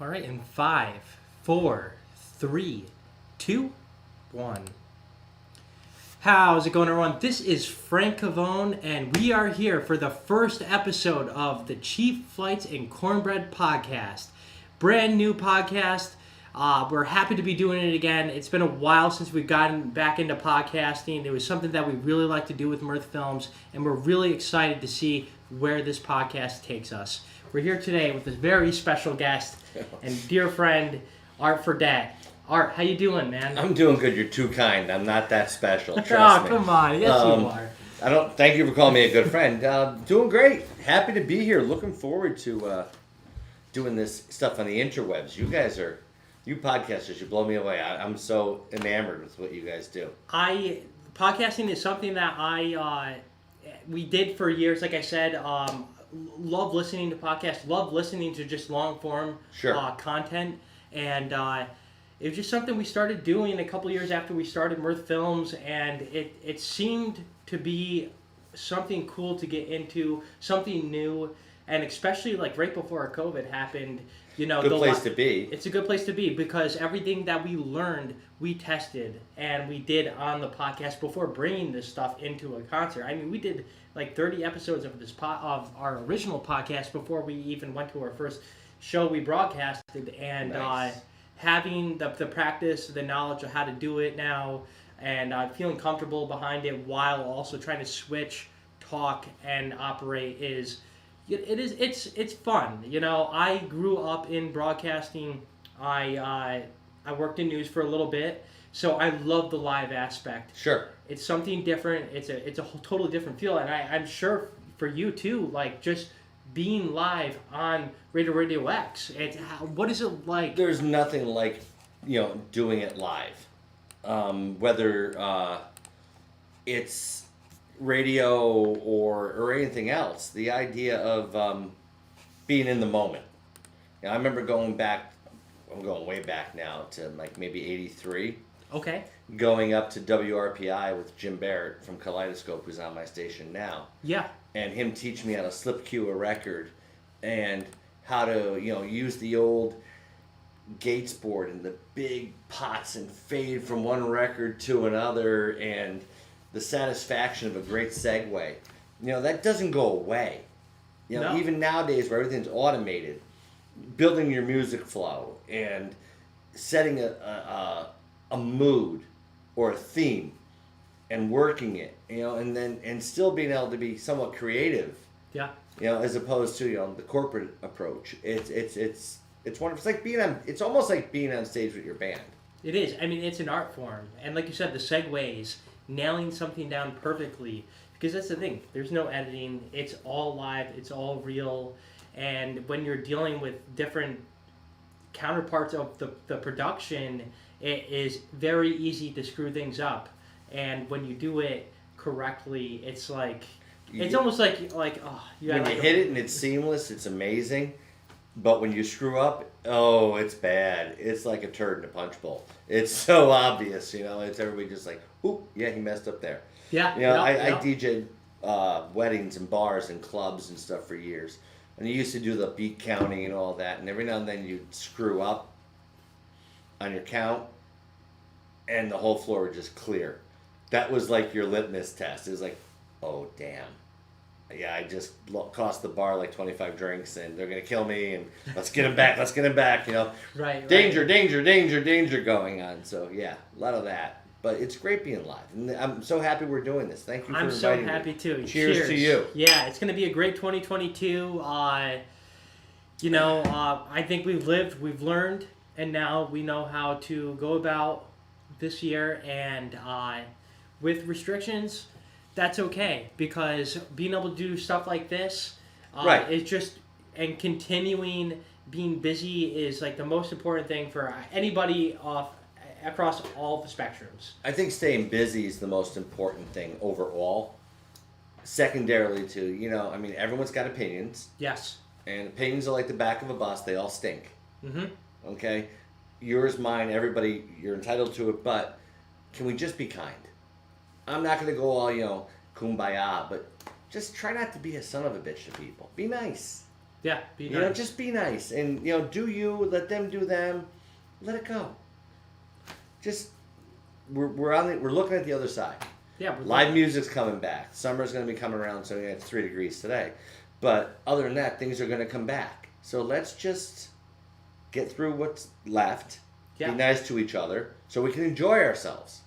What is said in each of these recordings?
All right, in 5, 4, 3, 2, 1. How's it going, everyone? This is Frank Cavone, and we are here for the first episode of the Cheap Flights Cornbread Podcast. Brand new podcast. We're happy to be doing it again. It's been a while since we've gotten back into podcasting. It was something that we really like to do with Mirth Films, and we're really excited to see where this podcast takes us. We're here today with a very special guest and dear friend, Art Fredette. Art, how you doing, man? I'm doing good. You're too kind. I'm not that special. Trust Oh, me. come on. Yes, you are. Thank you for calling me a good friend. Doing great. Happy to be here. Looking forward to doing this stuff on the interwebs. You podcasters, you blow me away. I'm so enamored with what you guys do. Podcasting is something that we did for years. Like I said, love listening to podcasts. Love listening to just long form content, and it was just something we started doing a couple years after we started Mirth Films, and it seemed to be something cool to get into, something new, and especially like right before COVID happened. Good place to be. It's a good place to be because everything that we learned, we tested and we did on the podcast before bringing this stuff into a concert. I mean, we did like 30 episodes of of our original podcast before we even went to our first show we broadcasted, and Nice. Having the practice, the knowledge of how to do it now, and feeling comfortable behind it while also trying to switch, talk, and operate it's fun. I grew up in broadcasting. I worked in news for a little bit, so I love the live aspect. Sure. It's something different. It's a totally different feel, and I'm sure for you too. Like just being live on Radio X. What is it like? There's nothing like doing it live, whether it's radio or anything else. The idea of being in the moment. I remember going back. I'm going way back now to like maybe '83. Okay. Going up to WRPI with Jim Barrett from Kaleidoscope, who's on my station now. Yeah. And him teach me how to slip cue a record and how to use the old Gates board and the big pots and fade from one record to another, and the satisfaction of a great segue. That doesn't go away. No. Even nowadays where everything's automated, building your music flow and setting a mood or a theme and working it, and still being able to be somewhat creative. Yeah. As opposed to the corporate approach. It's wonderful. It's almost like being on stage with your band. It is. I mean, it's an art form, and like you said, the segues, nailing something down perfectly, because that's the thing. There's no editing. It's all live. It's all real. And when you're dealing with different counterparts of the production, it is very easy to screw things up. And when you do it correctly, it's like it's almost like you when you hit it and it's seamless, it's amazing. But when you screw up, it's bad. It's like a turd in a punch bowl. It's so obvious, It's everybody just like, oop, yeah, he messed up there. Yeah. I DJ'd weddings and bars and clubs and stuff for years, and you used to do the beat counting and all that. And every now and then you'd screw up on your count, and the whole floor would just clear. That was like your litmus test. It was like, oh damn. Yeah, I just cost the bar like 25 drinks, and they're going to kill me, and let's get him back, Right. Danger, danger, danger, danger going on. So, yeah, a lot of that. But it's great being live. And I'm so happy we're doing this. Thank you for inviting me. I'm so happy, too. Cheers to you. Yeah, it's going to be a great 2022. I think we've learned, and now we know how to go about this year, and with restrictions, that's okay, because being able to do stuff like this is just, and continuing being busy is like the most important thing for anybody across all the spectrums. I think staying busy is the most important thing overall. Secondarily to, everyone's got opinions. Yes. And opinions are like the back of a bus. They all stink. Mm-hmm. Okay? Yours, mine, everybody, you're entitled to it, but can we just be kind? I'm not going to go all, kumbaya, but just try not to be a son of a bitch to people. Be nice. Yeah, be nice. You know, just be nice. And, you know, do you, let them do them, let it go. Just, we're looking at the other side. Yeah. Live music's coming back. Summer's going to be coming around, so it's 3 degrees today. But other than that, things are going to come back. So let's just get through what's left, be nice to each other, so we can enjoy ourselves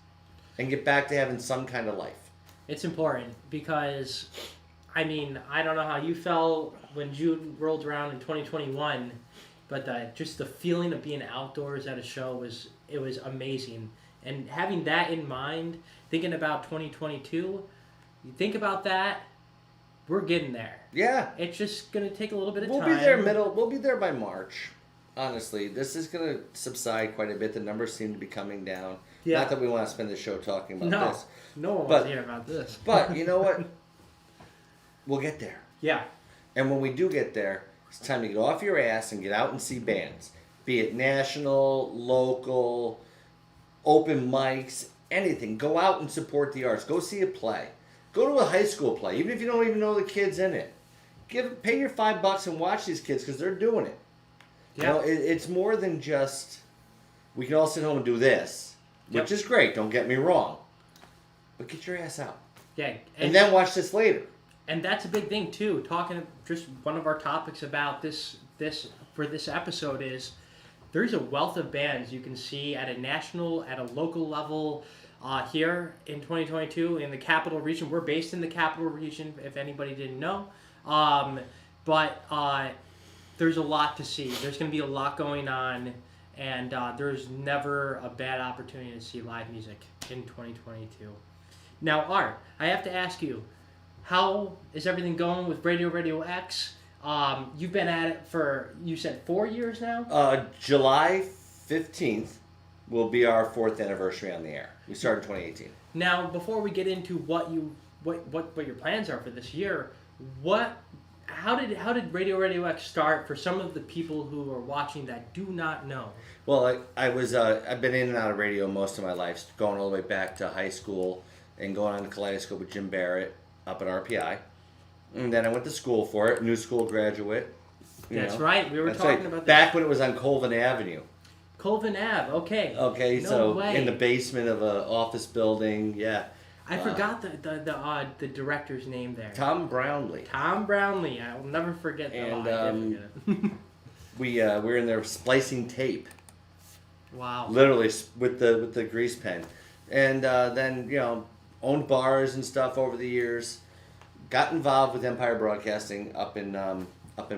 and get back to having some kind of life. It's important because, I mean, I don't know how you felt when June rolled around in 2021, but just the feeling of being outdoors at a show was amazing. And having that in mind, thinking about 2022, you think about that, we're getting there. Yeah. It's just going to take a little bit of time. We'll be there by March. Honestly, this is going to subside quite a bit. The numbers seem to be coming down. Yeah. Not that we want to spend the show talking about this. No one wants to hear about this. But you know what? We'll get there. Yeah. And when we do get there, it's time to get off your ass and get out and see bands. Be it national, local, open mics, anything. Go out and support the arts. Go see a play. Go to a high school play, even if you don't even know the kids in it. Pay your $5 and watch these kids because they're doing it. Yeah. You know, it's more than just, we can all sit home and do this, which is great, don't get me wrong. But get your ass out. Yeah. And then watch this later. And that's a big thing, too. Talking, just one of our topics about this for this episode is there's a wealth of bands you can see at a national, at a local level here in 2022 in the Capital Region. We're based in the Capital Region, if anybody didn't know. But there's a lot to see. There's going to be a lot going on, and there's never a bad opportunity to see live music in 2022. Now, Art, I have to ask you, how is everything going with Radio X? You've been at it for, you said 4 years now? July 15th will be our 4th anniversary on the air. We started in 2018. Now, before we get into what your plans are for this year, how did Radio X start for some of the people who are watching that do not know? Well, I've been in and out of radio most of my life, going all the way back to high school and going on to Kaleidoscope with Jim Barrett up at RPI. And then I went to school for it, new school graduate. That's right. We were talking about that. Back when it was on Colvin Avenue. Colvin Ave, okay. Okay, no so way. In the basement of an office building, yeah. I forgot the director's name there. Tom Brownlee. Tom Brownlee. I will never forget that. And we were in there splicing tape. Wow. Literally with the grease pen, and then owned bars and stuff over the years. Got involved with Empire Broadcasting up in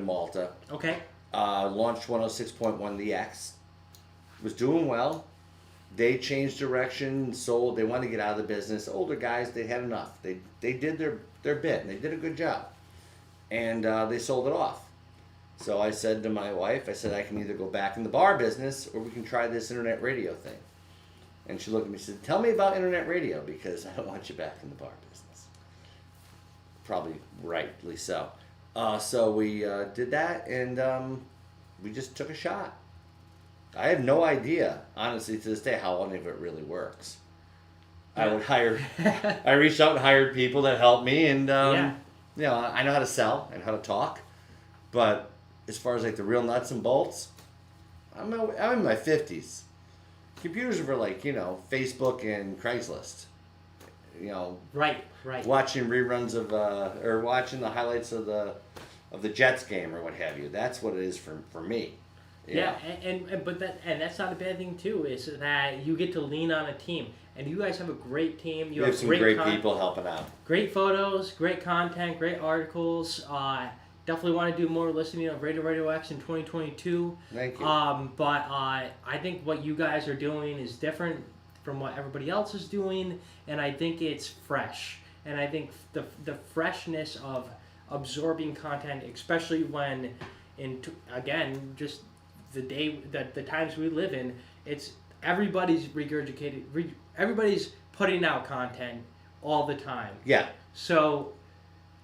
Malta. Okay. Launched 106.1 The X. Was doing well. They changed direction, sold. They wanted to get out of the business. Older guys, they had enough. They did their bit, and they did a good job. And they sold it off. So I said to my wife, I can either go back in the bar business or we can try this internet radio thing. And she looked at me and said, tell me about internet radio because I don't want you back in the bar business. Probably rightly so. So we did that, and we just took a shot. I have no idea, honestly, to this day, how any of it really works. Yeah. I reached out and hired people that helped me, and I know how to sell and how to talk, but as far as like the real nuts and bolts, I'm in my 50s. Computers are for Facebook and Craigslist. Right. Watching reruns of or watching the highlights of the Jets game or what have you. That's what it is for me. Yeah, but that's not a bad thing too. Is that you get to lean on a team, and you guys have a great team. You have some great people helping out. Great photos, great content, great articles. Definitely want to do more listening of Radio X in 2022. Thank you. But I think what you guys are doing is different from what everybody else is doing, and I think it's fresh. And I think the freshness of absorbing content, especially when, just the times we live in, it's everybody's everybody's putting out content all the time. Yeah. So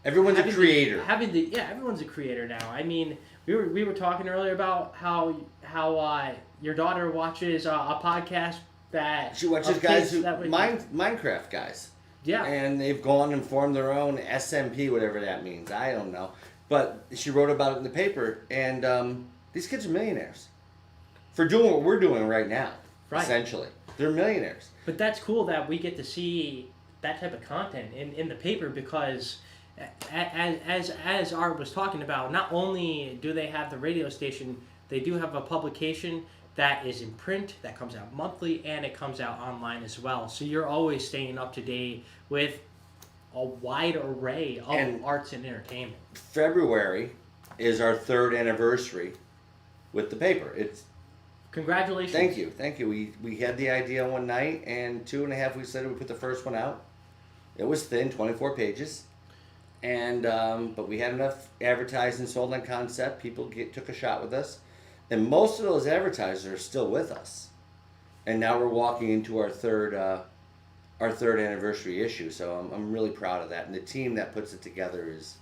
everyone's a creator. Everyone's a creator now. I mean, we were talking earlier about how your daughter watches a podcast that she watches guys Minecraft guys. Yeah. And they've gone and formed their own SMP, whatever that means. I don't know. But she wrote about it in the paper, and these kids are millionaires for doing what we're doing right now. Right. Essentially, they're millionaires. But that's cool that we get to see that type of content in the paper, because as Art was talking about, not only do they have the radio station, they do have a publication that is in print, that comes out monthly, and it comes out online as well. So you're always staying up to date with a wide array of arts and entertainment. February is our 3rd anniversary with the paper. It's Congratulations. Thank you. We had the idea one night, and 2.5 weeks later we put the first one out. It was thin, 24 pages, and but we had enough advertising sold on concept. People took a shot with us, and most of those advertisers are still with us. And now we're walking into our third anniversary issue. So I'm really proud of that, and the team that puts it together is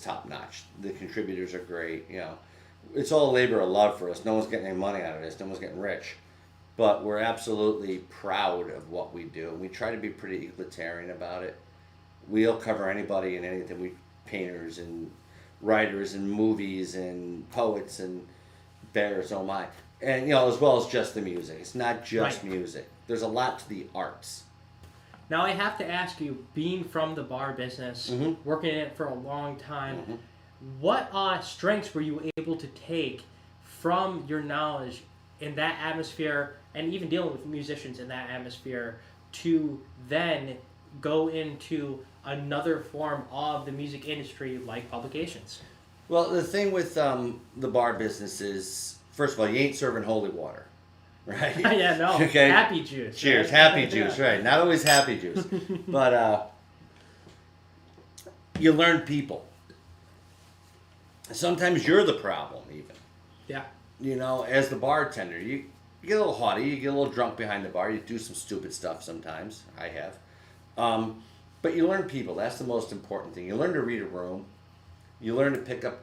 top notch. The contributors are great. You know, it's all labor of love for us. No one's getting any money out of this. No one's getting rich. But we're absolutely proud of what we do. We try to be pretty egalitarian about it. We'll cover anybody and anything. We painters and writers and movies and poets and bears, oh my. And, you know, as well as just the music. It's not just music. There's a lot to the arts. Now I have to ask you, being from the bar business, Mm-hmm. working in it for a long time, Mm-hmm. what strengths were you able to take from your knowledge in that atmosphere, and even dealing with musicians in that atmosphere, to then go into another form of the music industry like publications? Well, the thing with the bar business is, first of all, you ain't serving holy water, right? Yeah, no. Okay. Happy juice. Cheers, Right? happy juice, right? Not always happy juice, but you learn people. Sometimes you're the problem, even. Yeah. You know, as the bartender, you get a little haughty, you get a little drunk behind the bar, you do some stupid stuff sometimes. I have. But you learn people. That's the most important thing. You learn to read a room. You learn to pick up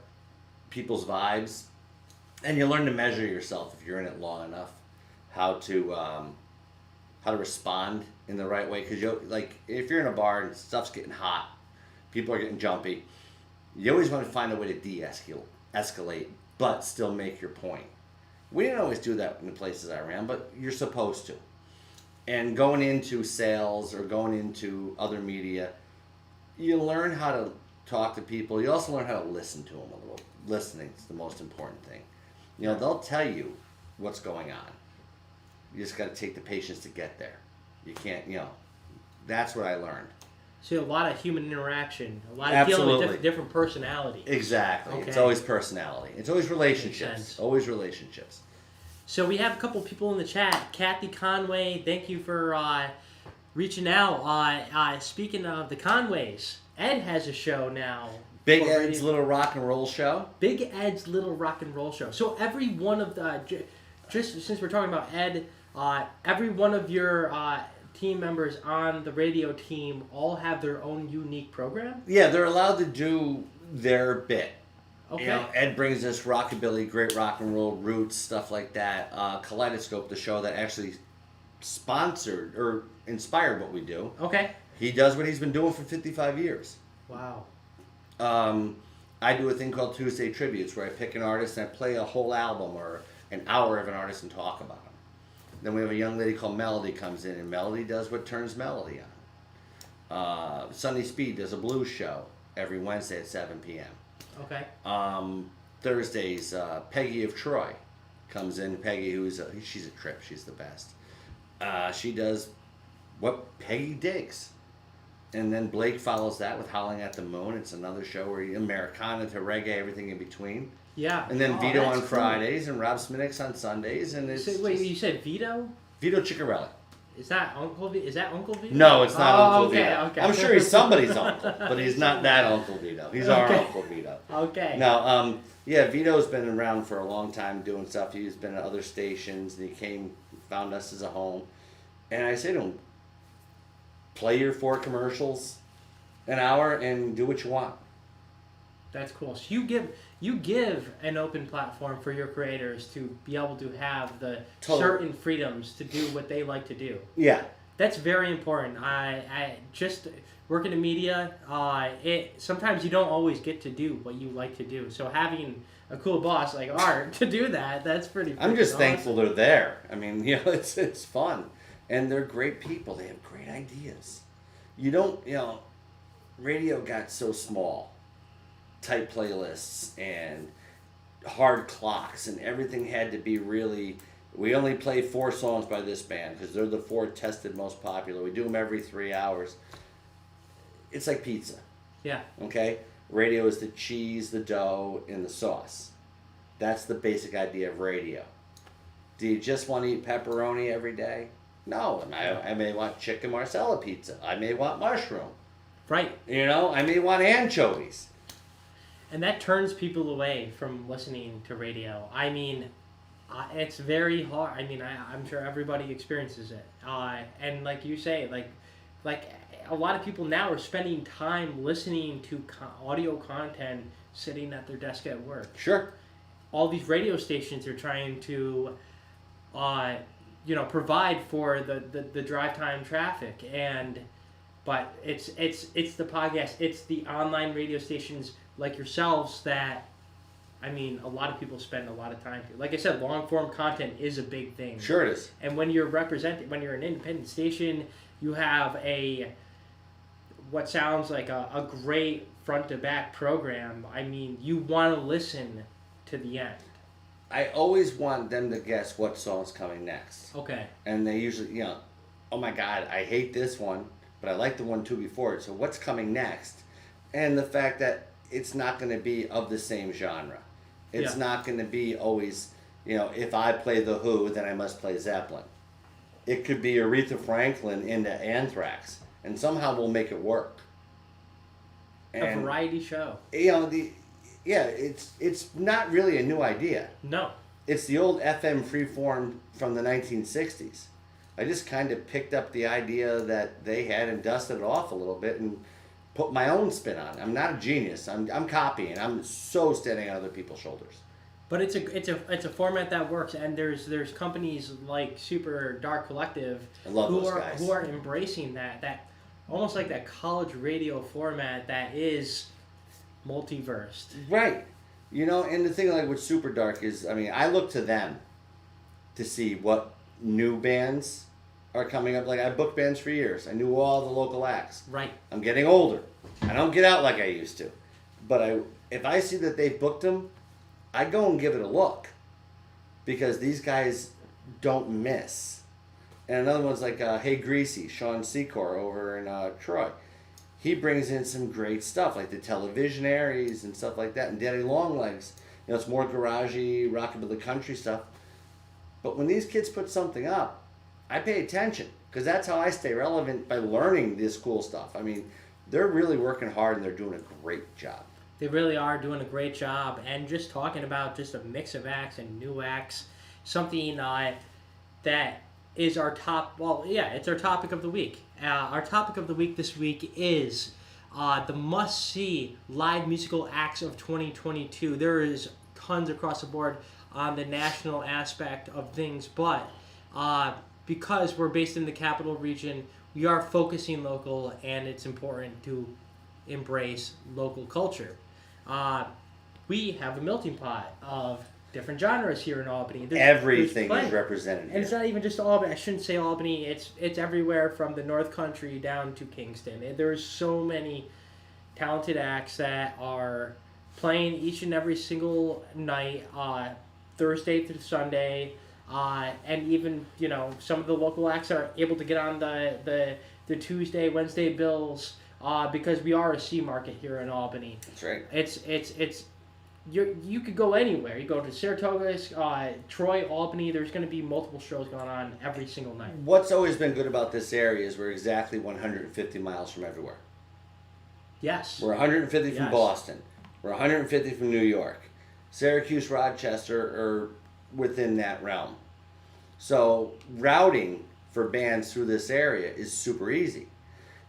people's vibes. And you learn to measure yourself, if you're in it long enough, how to respond in the right way. Because if you're in a bar and stuff's getting hot, people are getting jumpy, you always want to find a way to de-escalate, but still make your point. We didn't always do that in the places I ran, but you're supposed to. And going into sales or going into other media, you learn how to talk to people. You also learn how to listen to them a little. Listening is the most important thing. You know, they'll tell you what's going on. You just got to take the patience to get there. You can't, you know, that's what I learned. So a lot of human interaction, a lot of dealing with different personalities. Exactly. Okay. It's always personality. It's always Makes relationships. sense. Always relationships. So we have a couple people in the chat. Kathy Conway, thank you for reaching out. Speaking of the Conways, Ed has a show now. Big Ed's Little Rock and Roll Show. Big Ed's Little Rock and Roll Show. So every one of the, just since we're talking about Ed, every one of your team members on the radio team all have their own unique program? Yeah, they're allowed to do their bit. Okay. You know, Ed brings us rockabilly, great rock and roll roots, stuff like that. Kaleidoscope, the show that actually sponsored or inspired what we do. Okay. He does what he's been doing for 55 years. Wow. I do a thing called Tuesday Tributes, where I pick an artist and I play a whole album or an hour of an artist and talk about him. Then we have a young lady called Melody comes in, and Melody does what turns Melody on. Sunday Speed does a blues show every Wednesday at 7 p.m. Okay. Thursdays, Peggy of Troy comes in. Peggy, she's a trip. She's the best. She does what Peggy digs. And then Blake follows that with Howling at the Moon. It's another show where Americana to reggae, everything in between. Yeah. And then Vito on cool. Fridays and Rob Sminnix on Sundays. And it's Wait, you said Vito? Vito Ciccarelli. Is that Uncle Vito? Is that Uncle Vito? No, it's not Uncle okay, Vito. Okay. I'm sure he's somebody's uncle, but he's not that Uncle Vito. He's our Uncle Vito. Okay. No, yeah, Vito's been around for a long time doing stuff. He's been at other stations, and he found us as a home. And I say to him, play your 4 commercials an hour and do what you want. That's cool. So you give an open platform for your creators to be able to have the certain freedoms to do what they like to do. Yeah. That's very important. I just working in media. It sometimes you don't always get to do what you like to do. So having a cool boss like Art to do that's pretty. I'm just awesome. thankful they're there. I mean, it's fun, and they're great people. They have great ideas. You don't, radio got so small, tight playlists and hard clocks, and everything had to be really. We only play 4 songs by this band because they're the 4 tested most popular. We do them every 3 hours. It's like pizza. Yeah. Okay? Radio is the cheese, the dough, and the sauce. That's the basic idea of radio. Do you just want to eat pepperoni every day? No. I may want chicken marsala pizza. I may want mushroom. Right. I may want anchovies. And that turns people away from listening to radio. I mean, it's very hard. I mean, I'm sure everybody experiences it. And like you say, like a lot of people now are spending time listening to audio content sitting at their desk at work. Sure. All these radio stations are trying to, provide for the drive time traffic, but it's the podcast, it's the online radio stations like yourselves that. I mean, a lot of people spend a lot of time. Like I said, long form content is a big thing. Sure it is. And when you're when you're an independent station, you have what sounds like a great front to back program. I mean, you want to listen to the end. I always want them to guess what song's coming next. Okay. And they usually, oh my God, I hate this one, but I like the one 2 before it. So what's coming next? And the fact that it's not going to be of the same genre. It's not going to be always, if I play The Who, then I must play Zeppelin. It could be Aretha Franklin into Anthrax, and somehow we'll make it work. And, a variety show. It's not really a new idea. No. It's the old FM freeform from the 1960s. I just kind of picked up the idea that they had and dusted it off a little bit and put my own spin on it. I'm not a genius. I'm copying. I'm so standing on other people's shoulders. But it's a format that works, and there's companies like Super Dark Collective who are embracing that almost like that college radio format that is multiversed. Right. And the thing like with Super Dark is, I look to them to see what new bands are coming up. Like, I booked bands for years. I knew all the local acts. Right. I'm getting older. I don't get out like I used to. But if I see that they've booked them, I go and give it a look. Because these guys don't miss. And another one's like Hey Greasy, Sean Secor over in Troy. He brings in some great stuff, like the Televisionaries and stuff like that. And Daddy Longlegs. It's more garagey, rockabilly country stuff. But when these kids put something up, I pay attention, because that's how I stay relevant, by learning this cool stuff. I mean, they're really working hard, and they're doing a great job. They really are doing a great job, and just talking about just a mix of acts and new acts, something that is our top, it's our topic of the week. Our topic of the week this week is the must-see live musical acts of 2022. There is tons across the board on the national aspect of things, but because we're based in the capital region, we are focusing local, and it's important to embrace local culture. We have a melting pot of different genres here in Albany. Everything is represented here. And it's not even just Albany. I shouldn't say Albany. It's everywhere from the North Country down to Kingston. And there's so many talented acts that are playing each and every single night, Thursday through Sunday. And even, some of the local acts are able to get on the Tuesday, Wednesday bills, because we are a C market here in Albany. That's right. It's you could go anywhere. You go to Saratoga, Troy, Albany. There's going to be multiple shows going on every single night. What's always been good about this area is we're exactly 150 miles from everywhere. Yes. We're 150 from Boston. We're 150 from New York. Syracuse, Rochester are within that realm. So routing for bands through this area is super easy.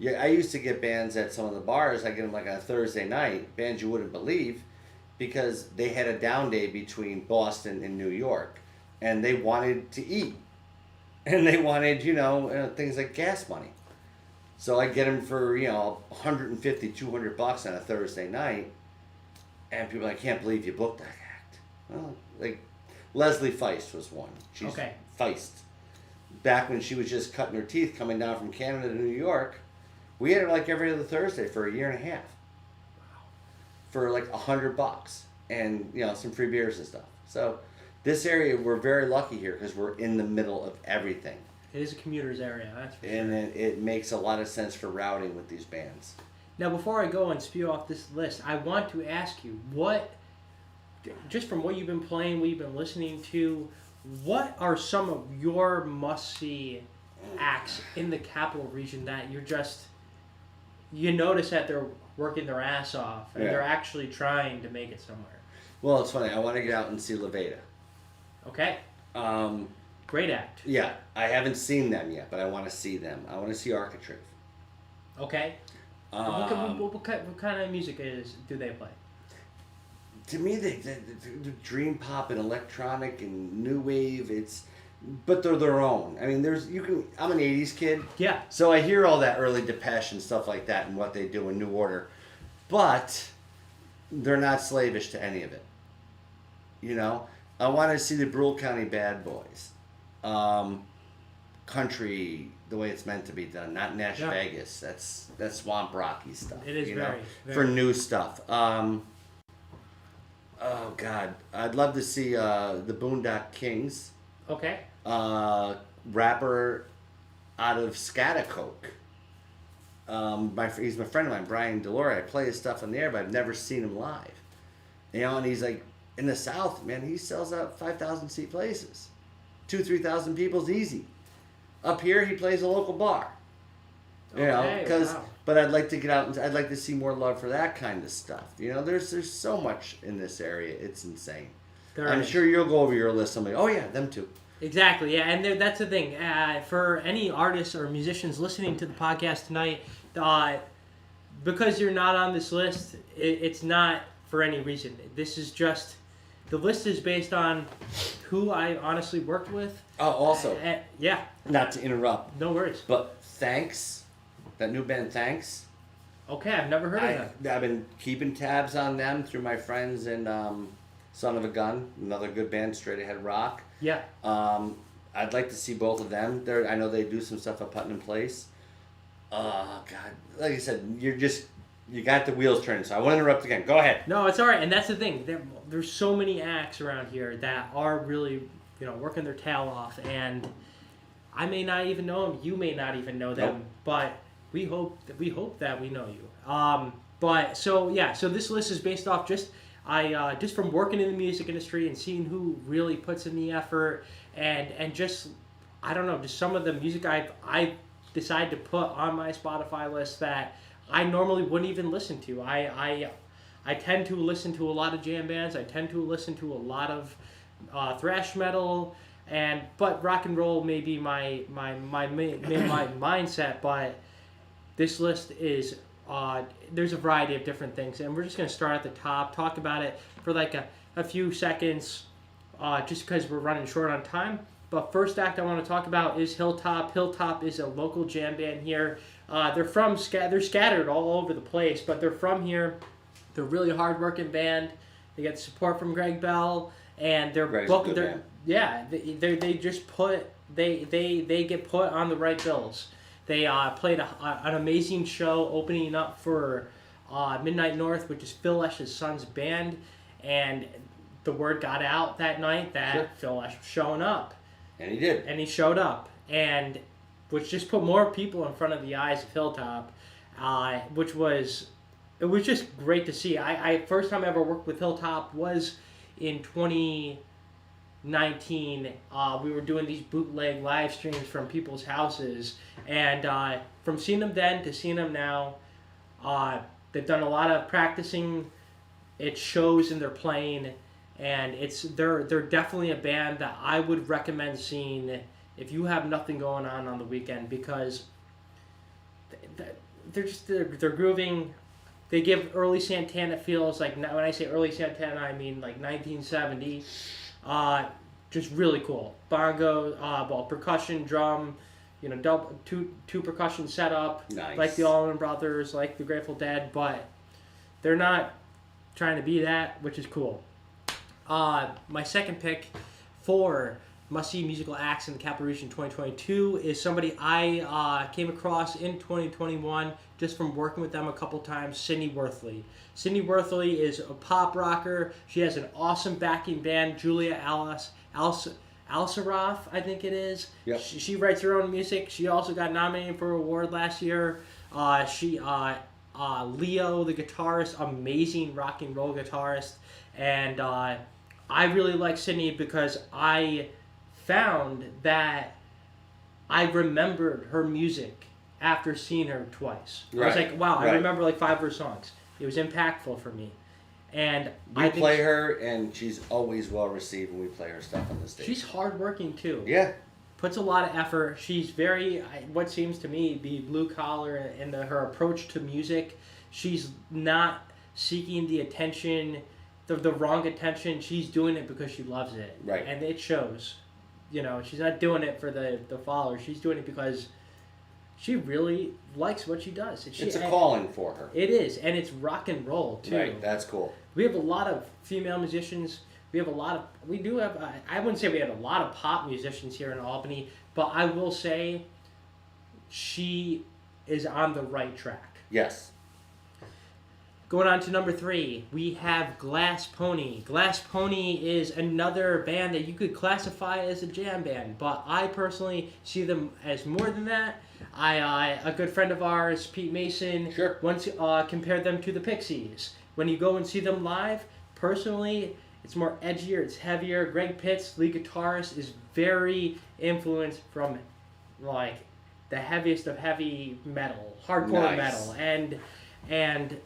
I used to get bands at some of the bars. I get them like on a Thursday night, bands you wouldn't believe, because they had a down day between Boston and New York, and they wanted to eat. and they wanted, things like gas money. So I get them for, $150, $200 on a Thursday night, and people are like, I can't believe you booked that act. Well, like, Leslie Feist was one. She's Okay. Feist. Back when she was just cutting her teeth coming down from Canada to New York, we had her like every other Thursday for a year and a half. Wow. For like $100 and, some free beers and stuff. So this area, we're very lucky here because we're in the middle of everything. It is a commuter's area, that's for And sure. it makes a lot of sense for routing with these bands. Now, before I go and spew off this list, I want to ask you, just from what you've been playing, what you've been listening to, what are some of your must-see acts in the capital region that you notice that they're working their ass off and they're actually trying to make it somewhere? Well, it's funny. I want to get out and see Levada. Okay. Great act. Yeah, I haven't seen them yet, but I want to see them. I want to see Architrave. Okay. What kind of music do they play? To me, the dream pop and electronic and new wave. But they're their own. I mean, I'm an '80s kid. Yeah. So I hear all that early Depeche and stuff like that and what they do in New Order, but they're not slavish to any of it. I want to see the Brule County Bad Boys. Country the way it's meant to be done, not Nash Vegas. That's Swamp Rocky stuff. It is very for new stuff. Oh God, I'd love to see the Boondock Kings. Okay. Rapper out of Scattercoke. He's my friend of mine, Brian Delore. I play his stuff in the air, but I've never seen him live. And he's like in the South, man. He sells out 5,000 seat places, 2,000-3,000 people's easy. Up here, he plays a local bar. But I'd like to get out and I'd like to see more love for that kind of stuff. There's so much in this area. It's insane. I'm sure you'll go over your list. Somebody, oh yeah, them too. Exactly, yeah, and that's the thing. For any artists or musicians listening to the podcast tonight, because you're not on this list, it's not for any reason. This is just, the list is based on who I honestly worked with. Oh, also. Yeah. Not to interrupt. No worries. But Thanks, that new band Thanks. Okay, I've never heard of them. I've been keeping tabs on them through my friends and Son of a Gun, another good band, straight ahead rock. Yeah. I'd like to see both of them. I know they do some stuff at Putnam Place. God, like I said, you got the wheels turning. So I won't interrupt again. Go ahead. No, it's all right, and that's the thing. There's so many acts around here that are really, working their tail off, and I may not even know them. You may not even know them, but we hope that we know you. So this list is based off just from working in the music industry and seeing who really puts in the effort, and just, I don't know, just some of the music I decide to put on my Spotify list that I normally wouldn't even listen to. I tend to listen to a lot of jam bands. I tend to listen to a lot of thrash metal, but rock and roll may be my mindset. But this list is there's a variety of different things, and we're just gonna start at the top, talk about it for like a few seconds, just because we're running short on time. But first act I want to talk about is Hilltop. Hilltop is a local jam band here. They're scattered all over the place, but they're from here. They're a really hard-working band. They get support from Greg Bell, and they're booked. They get put on the right bills. They played an amazing show opening up for Midnight North, which is Phil Lesh's son's band, and the word got out that night that Phil Lesh was showing up. And he did. And he showed up, and which just put more people in front of the eyes of Hilltop, it was just great to see. I first time I ever worked with Hilltop was in 2019. We were doing these bootleg live streams from people's houses, and from seeing them then to seeing them now, they've done a lot of practicing. It shows in their playing, and they're definitely a band that I would recommend seeing if you have nothing going on the weekend, because they're grooving. They give early Santana feels, like when I say early Santana, I mean like 1970. just really cool. Bongo, percussion, drum, two percussion setup, Nice. like the Allman Brothers, like the Grateful Dead, but they're not trying to be that, which is cool. My second pick for must-see musical acts in the Capital Region 2022 is somebody I came across in 2021 just from working with them a couple times, Sydney Worthley. Sydney Worthley is a pop rocker. She has an awesome backing band, Julia Alsaroff, I think it is. Yep. She writes her own music. She also got nominated for an award last year. Leo, the guitarist, amazing rock and roll guitarist. And I really like Sydney because I found that I remembered her music after seeing her twice. Right. I was like, wow, I remember like 5 of her songs. It was impactful for me. And we play her, and she's always well received when we play her stuff on the stage. She's hardworking too. Yeah. Puts a lot of effort. She's very, what seems to me, be blue collar in her approach to music. She's not seeking the attention, the wrong attention. She's doing it because she loves it. Right. And it shows. She's not doing it for the followers. She's doing it because she really likes what she does. It's a calling for her. It is, and it's rock and roll too. Right, that's cool. We have a lot of female musicians. We do have, I wouldn't say we have a lot of pop musicians here in Albany, but I will say she is on the right track. Yes. Going on to number 3, we have Glass Pony. Glass Pony is another band that you could classify as a jam band, but I personally see them as more than that. A good friend of ours, Pete Mason, once compared them to the Pixies. When you go and see them live, personally, it's more edgier, it's heavier. Greg Pitts, lead guitarist, is very influenced from like the heaviest of heavy metal, hardcore metal, and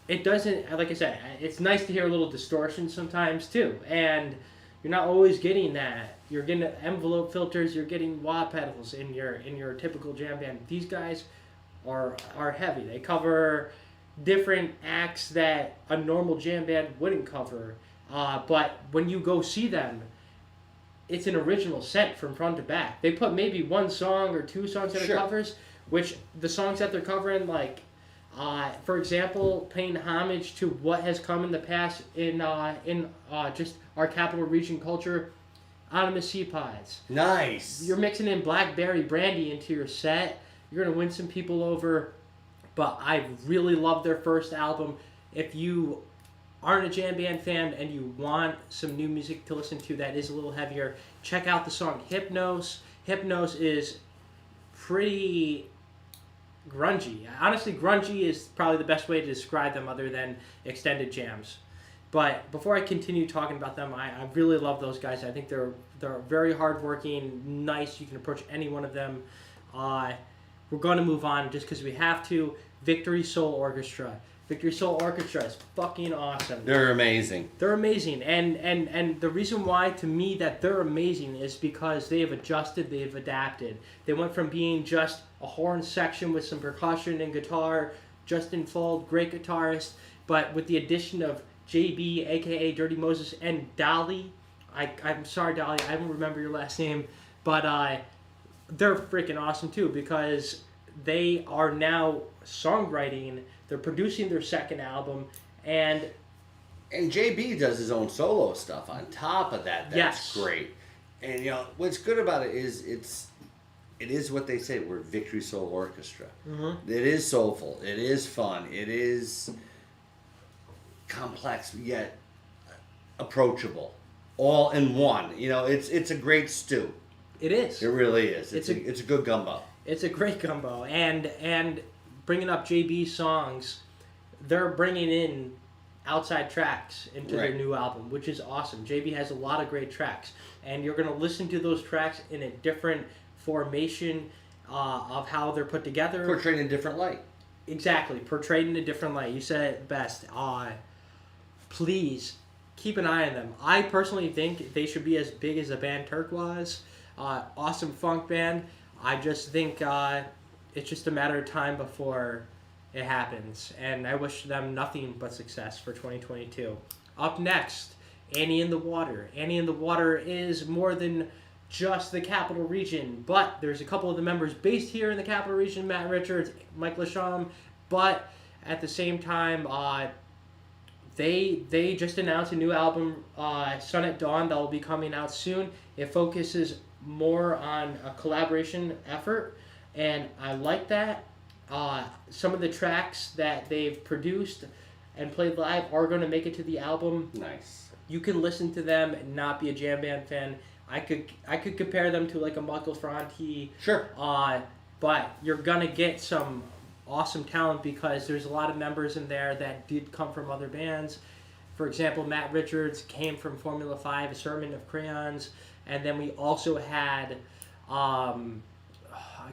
it doesn't, like I said, it's nice to hear a little distortion sometimes too, and you're not always getting that. You're getting envelope filters, you're getting wah pedals in your typical jam band. These guys are heavy. They cover different acts that a normal jam band wouldn't cover. But when you go see them, it's an original set from front to back. They put maybe 1 song or 2 songs that are covers, which the songs that they're covering, like, for example, paying homage to what has come in the past in just our Capital Region culture, Anonymous Sea Pies. Nice. You're mixing in blackberry brandy into your set. You're going to win some people over. But I really love their first album. If you aren't a jam band fan and you want some new music to listen to that is a little heavier, check out the song Hypnos. Hypnos is pretty grungy. Honestly, grungy is probably the best way to describe them other than extended jams. But before I continue talking about them, I really love those guys. I think they're very hardworking, nice. You can approach any one of them. We're going to move on just because we have to. Victory Soul Orchestra. Victory Soul Orchestra is fucking awesome. They're amazing. They're amazing. And the reason why, to me, that they're amazing is because they have adjusted, they have adapted. They went from being just a horn section with some percussion and guitar, Justin Fold, great guitarist, but with the addition of JB, a.k.a. Dirty Moses, and Dolly. I'm sorry, Dolly, I don't remember your last name, but they're freaking awesome, too, because they are now songwriting, they're producing their second album, and JB does his own solo stuff on top of that. That's great. And what's good about it is it is what they say. We're Victory Soul Orchestra. Mm-hmm. It is soulful. It is fun. It is complex yet approachable, all in one. It's a great stew. It is. It really is. It's a good gumbo. It's a great gumbo, and bringing up JB's songs, they're bringing in outside tracks into their new album, which is awesome. JB has a lot of great tracks, and you're going to listen to those tracks in a different formation of how they're put together. Portrayed in a different light. Exactly, portrayed in a different light. You said it best. Please keep an eye on them. I personally think they should be as big as the band Turquoise. Awesome funk band. I just think it's just a matter of time before it happens. And I wish them nothing but success for 2022. Up next, Annie in the Water. Annie in the Water is more than just the Capital Region, but there's a couple of the members based here in the Capital Region, Matt Richards, Mike Lasham, but at the same time, they just announced a new album, Sun at Dawn, that will be coming out soon. It focuses more on a collaboration effort, and I like that. Some of the tracks that they've produced and played live are going to make it to the album. Nice. You can listen to them and not be a jam band fan. I could compare them to like a Michael Franti. Sure. But you're gonna get some awesome talent because there's a lot of members in there that did come from other bands. For example, Matt Richards came from Formula 5, Assortment of Crayons, and then we also had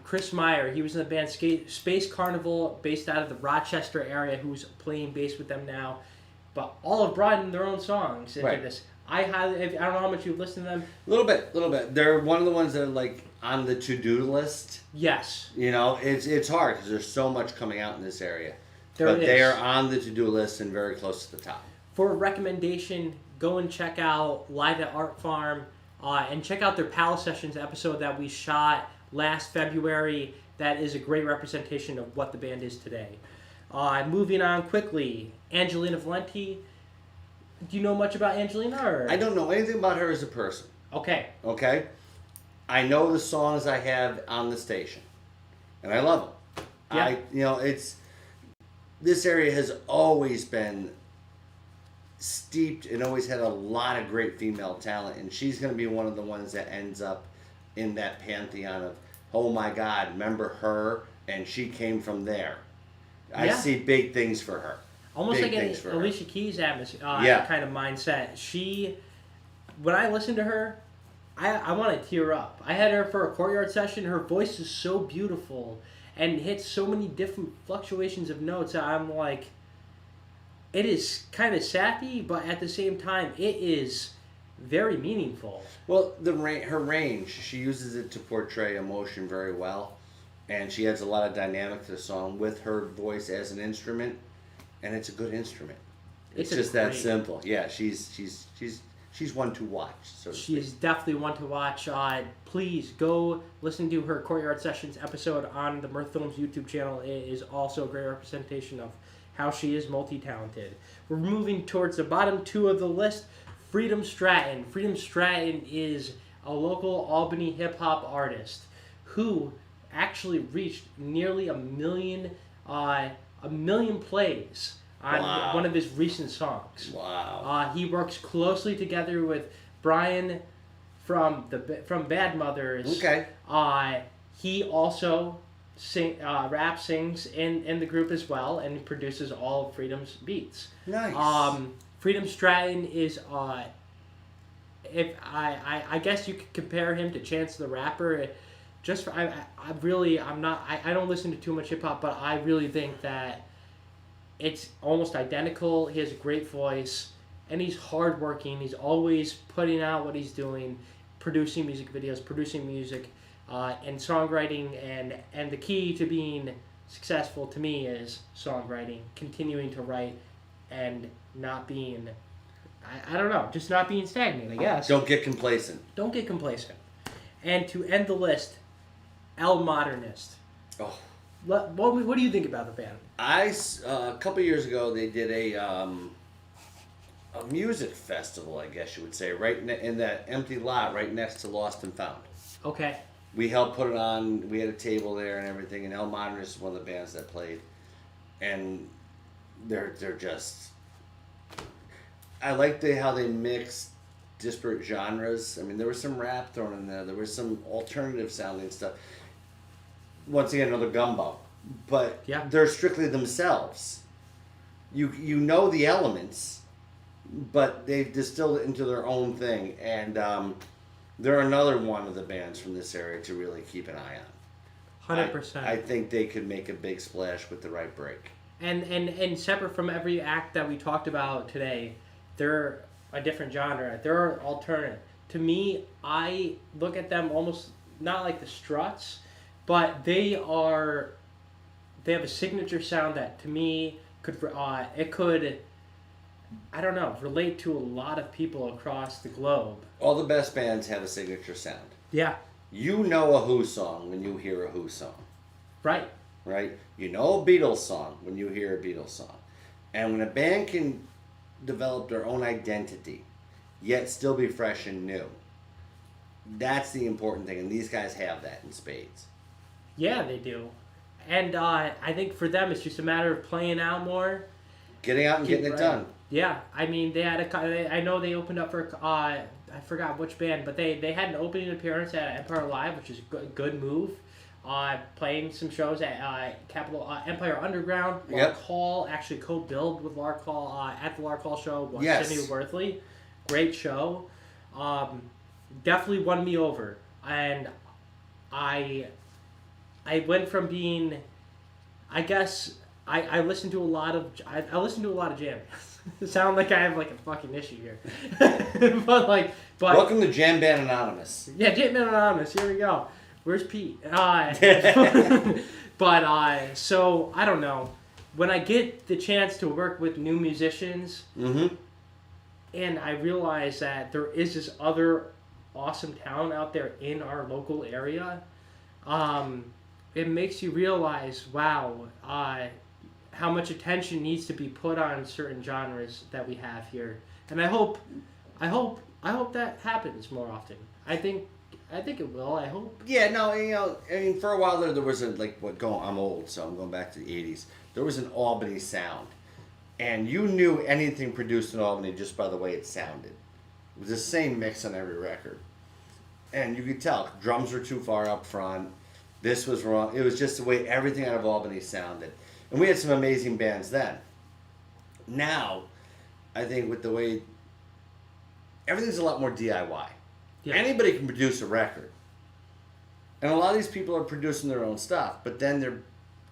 Chris Meyer. He was in the band Space Carnival, based out of the Rochester area, who's playing bass with them now. But all have brought in their own songs into this. I don't know how much you've listened to them. A little bit. They're one of the ones that are like on the to-do list. Yes. You know, it's hard because there's so much coming out in this area. But they are on the to-do list and very close to the top. For a recommendation, go and check out Live at Art Farm and check out their Pal Sessions episode that we shot last February. That is a great representation of what the band is today. Moving on quickly, Angelina Valenti. Do you know much about Angelina? Or? I don't know anything about her as a person. Okay. I know the songs I have on the station, and I love them. Yeah. This area has always been steeped and always had a lot of great female talent, and she's going to be one of the ones that ends up in that pantheon of, oh my God, remember her? And she came from there. I see big things for her. Almost big like an Alicia Keys kind of mindset. When I listen to her, I want to tear up. I had her for a courtyard session. Her voice is so beautiful and hits so many different fluctuations of notes. I'm like, it is kind of sappy, but at the same time, it is very meaningful. Well, her range, she uses it to portray emotion very well, and she adds a lot of dynamic to the song with her voice as an instrument. And it's a good instrument. It's just that simple. Yeah, she's one to watch. So she is definitely one to watch. Please go listen to her Courtyard Sessions episode on the Mirth Films YouTube channel. It is also a great representation of how she is multi-talented. We're moving towards the bottom two of the list. Freedom Stratton. Freedom Stratton is a local Albany hip-hop artist who actually reached nearly a million plays on one of his recent songs. Wow. He works closely together with Brian from Bad Mothers. Okay. He also raps, sings in the group as well, and produces all of Freedom's beats. Nice. Freedom Stratton is if I guess you could compare him to Chance the Rapper. I don't listen to too much hip hop, but I really think that it's almost identical. He has a great voice, and he's hardworking. He's always putting out what he's doing, producing music videos, producing music, and songwriting. And the key to being successful to me is songwriting, continuing to write, and not being, I don't know, just not being stagnant, I guess. Don't get complacent. And to end the list, El Modernist. Oh. What do you think about the band? A couple years ago, they did a music festival, I guess you would say, right in that empty lot right next to Lost and Found. Okay. We helped put it on. We had a table there and everything, and El Modernist is one of the bands that played. And they're just... I like how they mixed disparate genres. I mean, there was some rap thrown in there. There was some alternative sounding stuff. Once again, another gumbo. But they're strictly themselves. You know the elements, but they've distilled it into their own thing. And they're another one of the bands from this area to really keep an eye on. 100%. I think they could make a big splash with the right break. And separate from every act that we talked about today, they're a different genre. They're alternate. To me, I look at them almost not like the Struts, but they have a signature sound that to me could I don't know, relate to a lot of people across the globe. All the best bands have a signature sound. Yeah. You know a Who song when you hear a Who song. Right. Right? You know a Beatles song when you hear a Beatles song. And when a band can develop their own identity, yet still be fresh and new, that's the important thing. And these guys have that in spades. Yeah, they do. And I think for them, it's just a matter of playing out more. Getting out and getting it done. Yeah, I mean, they had I know they opened up for, I forgot which band, but they had an opening appearance at Empire Live, which is a good move. Playing some shows at Empire Underground. Lark Hall, actually co-billed with Lark Hall at the Lark Hall show. Sydney Worthley. Great show. Definitely won me over. And I went from being, I guess, I listened to a lot of jam. It sounds like I have like a fucking issue here. but welcome to Jam Band Anonymous. Yeah, Jam Band Anonymous. Here we go. Where's Pete? So I don't know. When I get the chance to work with new musicians, and I realize that there is this other awesome talent out there in our local area, it makes you realize, wow, how much attention needs to be put on certain genres that we have here. And I hope that happens more often. I think it will. I hope. Yeah, no, I mean, for a while there was I'm old, so I'm going back to the 80s. There was an Albany sound. And you knew anything produced in Albany just by the way it sounded. It was the same mix on every record. And you could tell, drums were too far up front. This was wrong. It was just the way everything out of Albany sounded. And we had some amazing bands then. Now, I think with the way, everything's a lot more DIY. Yeah. Anybody can produce a record. And a lot of these people are producing their own stuff, but then they're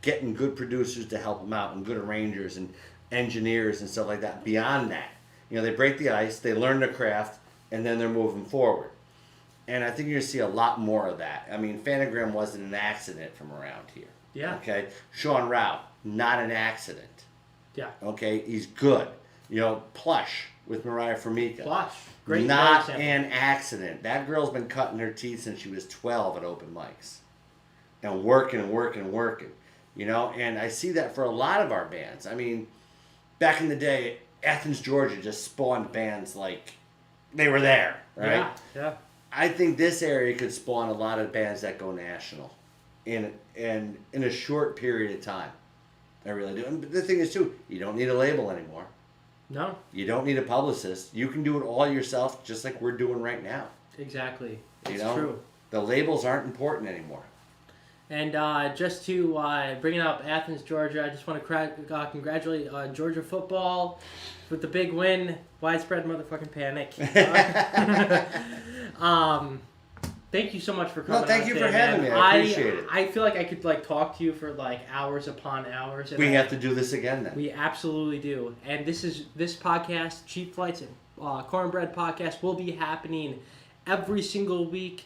getting good producers to help them out and good arrangers and engineers and stuff like that. Beyond that, they break the ice, they learn their craft, and then they're moving forward. And I think you're going to see a lot more of that. I mean, Phantogram wasn't an accident from around here. Yeah. Okay? Sean Rao, not an accident. Yeah. Okay? He's good. Plush with Mariah Formica. Plush. Great. Not an accident. That girl's been cutting her teeth since she was 12 at open mics. And working. And I see that for a lot of our bands. I mean, back in the day, Athens, Georgia just spawned bands like they were there, right? Yeah. I think this area could spawn a lot of bands that go national in a short period of time. I really do. And the thing is, too, you don't need a label anymore. No. You don't need a publicist. You can do it all yourself, just like we're doing right now. Exactly. It's true. The labels aren't important anymore. And just to bring it up, Athens, Georgia, I just want to congratulate Georgia football with the big win. Widespread motherfucking panic. Thank you so much for coming. No, thank you for having me. I appreciate it. I feel like I could talk to you for hours upon hours. We have to do this again then. We absolutely do. And this podcast, Cheap Flights Cornbread Podcast, will be happening every single week.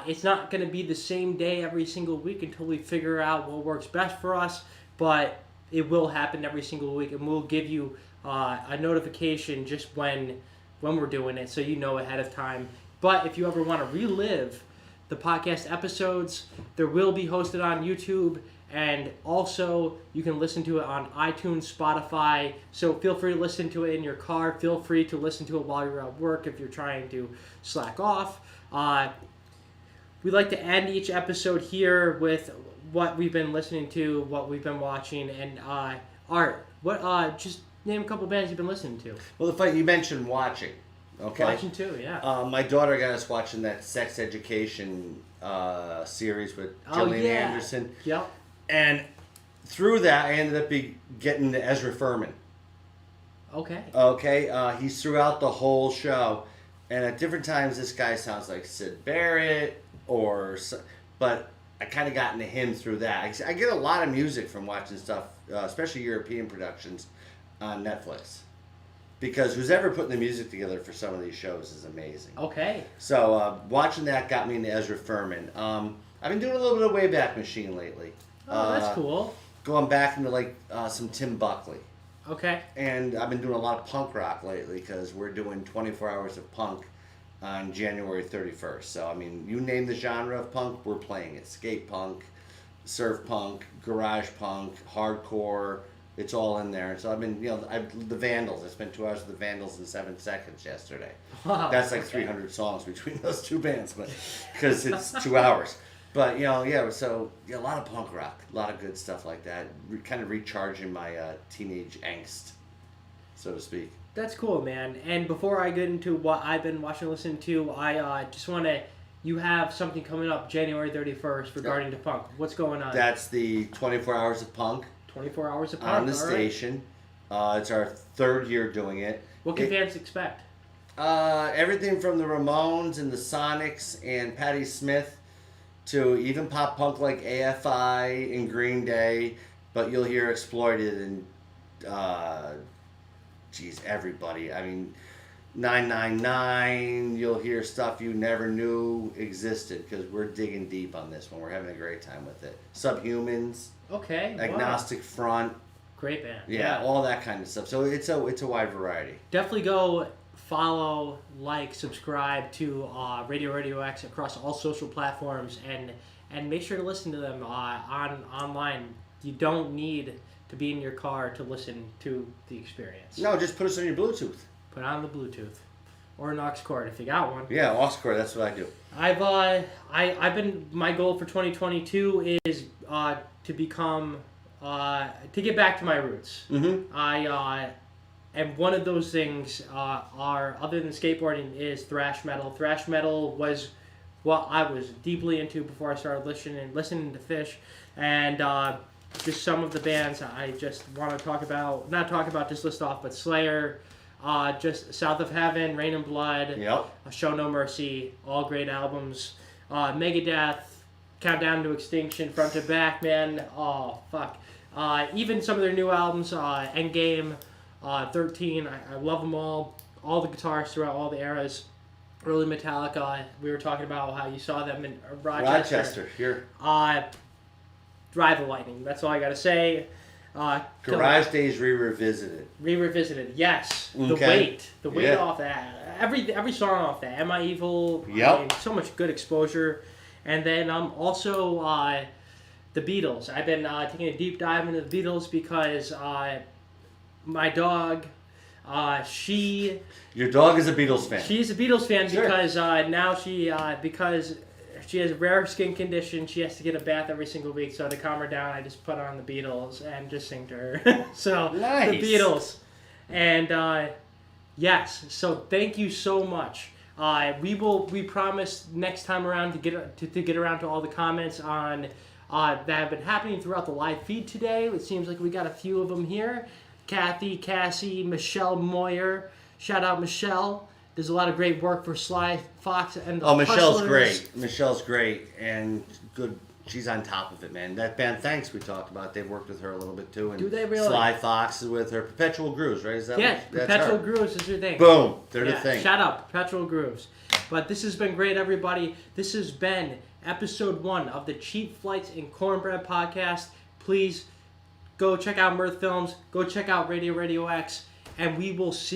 It's not going to be the same day every single week until we figure out what works best for us, but it will happen every single week, and we'll give you a notification just when we're doing it, so you know ahead of time. But if you ever want to relive the podcast episodes, there will be hosted on YouTube, and also you can listen to it on iTunes, Spotify. So feel free to listen to it in your car. Feel free to listen to it while you're at work if you're trying to slack off. We like to end each episode here with what we've been listening to, what we've been watching, and Art. Just name a couple bands you've been listening to. Well, the fact you mentioned watching. Okay. Watching too, yeah. My daughter got us watching that sex education series with Gillian Anderson. Yep. And through that, I ended up getting to Ezra Furman. Okay. Okay. He's throughout the whole show, and at different times, this guy sounds like Syd Barrett, but I kind of got into him through that. I get a lot of music from watching stuff, especially European productions, on Netflix. Because who's ever putting the music together for some of these shows is amazing. Okay. So watching that got me into Ezra Furman. I've been doing a little bit of Wayback Machine lately. Oh, that's cool. Going back into some Tim Buckley. Okay. And I've been doing a lot of punk rock lately because we're doing 24 hours of punk on January 31st. So, I mean, you name the genre of punk, we're playing it. Skate punk, surf punk, garage punk, hardcore, it's all in there. So I've been, the Vandals. I spent 2 hours with the Vandals in 7 seconds yesterday. Wow. That's like 300 songs between those two bands, but because it's 2 hours. But, so a lot of punk rock, a lot of good stuff like that. Kind of recharging my teenage angst, so to speak. That's cool, man. And before I get into what I've been watching and listening to, I just want to... You have something coming up January 31st regarding the punk. What's going on? That's the 24 Hours of Punk. 24 Hours of Punk, on the station. It's our 3rd year doing it. What can fans expect? Everything from the Ramones and the Sonics and Patti Smith to even pop punk like AFI and Green Day, but you'll hear Exploited and everybody. I mean, 999, you'll hear stuff you never knew existed because we're digging deep on this one. We're having a great time with it. Subhumans. Okay. Agnostic Front. Great band. Yeah, all that kind of stuff. So it's a wide variety. Definitely go follow, subscribe to Radio X across all social platforms, and make sure to listen to them online. You don't need to be in your car to listen to the experience. No, just put us on your Bluetooth. Put on the Bluetooth or an aux cord if you got one. Yeah, aux cord. That's what I do. I've been, my goal for 2022 is to become to get back to my roots. Mm-hmm. And one of those things are, other than skateboarding, is thrash metal. Thrash metal was what I was deeply into before I started listening to Fish, and just some of the bands I just want to talk about. Not talk about, just list off, but Slayer, just South of Heaven, Rain and Blood, Yep. Show No Mercy, all great albums. Megadeth, Countdown to Extinction, front to back, man. Oh fuck. Even some of their new albums, Endgame, 13, I love them all. All the guitars throughout all the eras. Early Metallica, we were talking about how you saw them in Rochester. Here. Drive the Lightning, that's all I gotta say. Garage Days Revisited. Yes. Okay. The weight off that. Every song off that. Am I Evil? Yep. I mean, so much good exposure. And then also the Beatles. I've been taking a deep dive into the Beatles because my dog, Your dog is a Beatles fan. She's a Beatles fan. Sure. Because now because she has a rare skin condition, she has to get a bath every single week. So to calm her down, I just put on the Beatles and just sing to her. So nice. The Beatles. And yes, so thank you so much. We promise next time around to get around to all the comments on that have been happening throughout the live feed today. It seems like we got a few of them here. Kathy, Cassie, Michelle Moyer. Shout out Michelle. There's a lot of great work for Sly Fox and the Michelle's Hustlers. great. Michelle's great and good. She's on top of it, man. That band Thanks we talked about, they've worked with her a little bit too. And Do they really? Sly Fox is with her. Perpetual Grooves, right? Is that Yeah, that's Perpetual her. Grooves is your thing. Boom. They're the thing. Shout out, Perpetual Grooves. But this has been great, everybody. This has been episode 1 of the Cheap Flights and Cornbread Podcast. Please go check out Mirth Films. Go check out Radio X. And we will see